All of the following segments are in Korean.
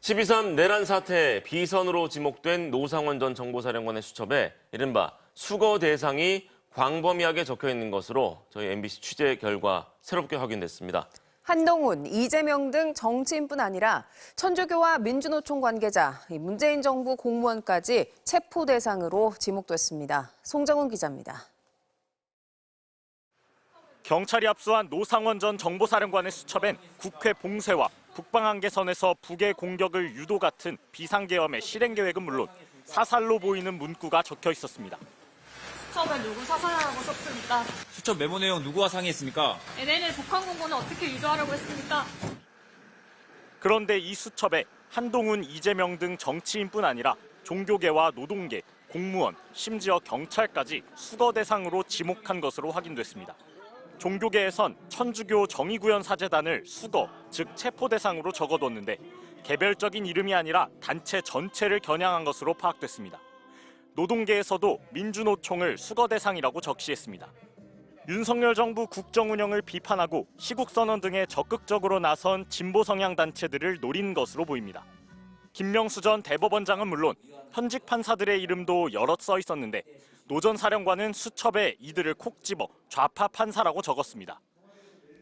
12.3 내란 사태 비선으로 지목된 노상원 전 정보사령관의 수첩에 이른바 수거 대상이 광범위하게 적혀 있는 것으로 저희 MBC 취재 결과 새롭게 확인됐습니다. 한동훈, 이재명 등 정치인뿐 아니라 천주교와 민주노총 관계자, 문재인 정부 공무원까지 체포 대상으로 지목됐습니다. 송정훈 기자입니다. 경찰이 압수한 노상원 전 정보사령관의 수첩엔 국회 봉쇄와 북방한계선에서 북의 공격을 유도 같은 비상계엄의 실행 계획은 물론 사살로 보이는 문구가 적혀 있었습니다. 수첩에 누구 사살하라고 썼습니까? 수첩 메모 내용 누구와 상의했습니까? NLL 북한 공고는 어떻게 유도하라고 했습니까? 그런데 이 수첩에 한동훈, 이재명 등 정치인뿐 아니라 종교계와 노동계, 공무원, 심지어 경찰까지 수거 대상으로 지목한 것으로 확인됐습니다. 종교계에선 천주교 정의구현 사제단을 수거, 즉 체포 대상으로 적어뒀는데 개별적인 이름이 아니라 단체 전체를 겨냥한 것으로 파악됐습니다. 노동계에서도 민주노총을 수거 대상이라고 적시했습니다. 윤석열 정부 국정 운영을 비판하고 시국선언 등에 적극적으로 나선 진보 성향 단체들을 노린 것으로 보입니다. 김명수 전 대법원장은 물론 현직 판사들의 이름도 여럿 써 있었는데 노 전 사령관은 수첩에 이들을 콕 집어 좌파 판사라고 적었습니다.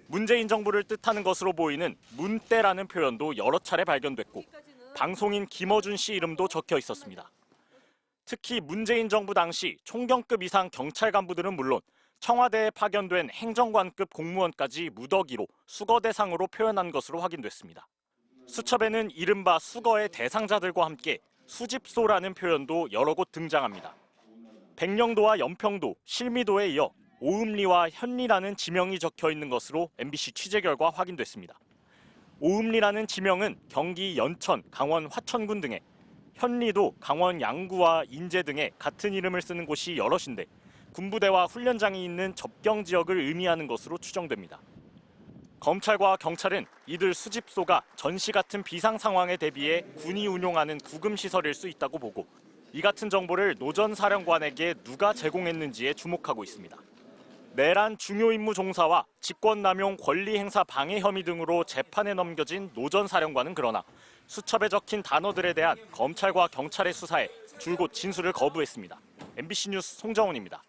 문재인 정부를 뜻하는 것으로 보이는 문대라는 표현도 여러 차례 발견됐고 방송인 김어준 씨 이름도 적혀 있었습니다. 특히 문재인 정부 당시 총경급 이상 경찰 간부들은 물론 청와대에 파견된 행정관급 공무원까지 무더기로 수거 대상으로 표현한 것으로 확인됐습니다. 수첩에는 이른바 수거의 대상자들과 함께 수집소라는 표현도 여러 곳 등장합니다. 백령도와 연평도, 실미도에 이어 오음리와 현리라는 지명이 적혀 있는 것으로 MBC 취재 결과 확인됐습니다. 오음리라는 지명은 경기 연천, 강원 화천군 등에, 현리도 강원 양구와 인제 등에 같은 이름을 쓰는 곳이 여럿인데 군부대와 훈련장이 있는 접경 지역을 의미하는 것으로 추정됩니다. 검찰과 경찰은 이들 수집소가 전시 같은 비상 상황에 대비해 군이 운용하는 구금시설일 수 있다고 보고 이 같은 정보를 노 전 사령관에게 누가 제공했는지에 주목하고 있습니다. 내란 중요 임무 종사와 직권남용 권리행사 방해 혐의 등으로 재판에 넘겨진 노 전 사령관은 그러나 수첩에 적힌 단어들에 대한 검찰과 경찰의 수사에 줄곧 진술을 거부했습니다. MBC 뉴스 송정훈입니다.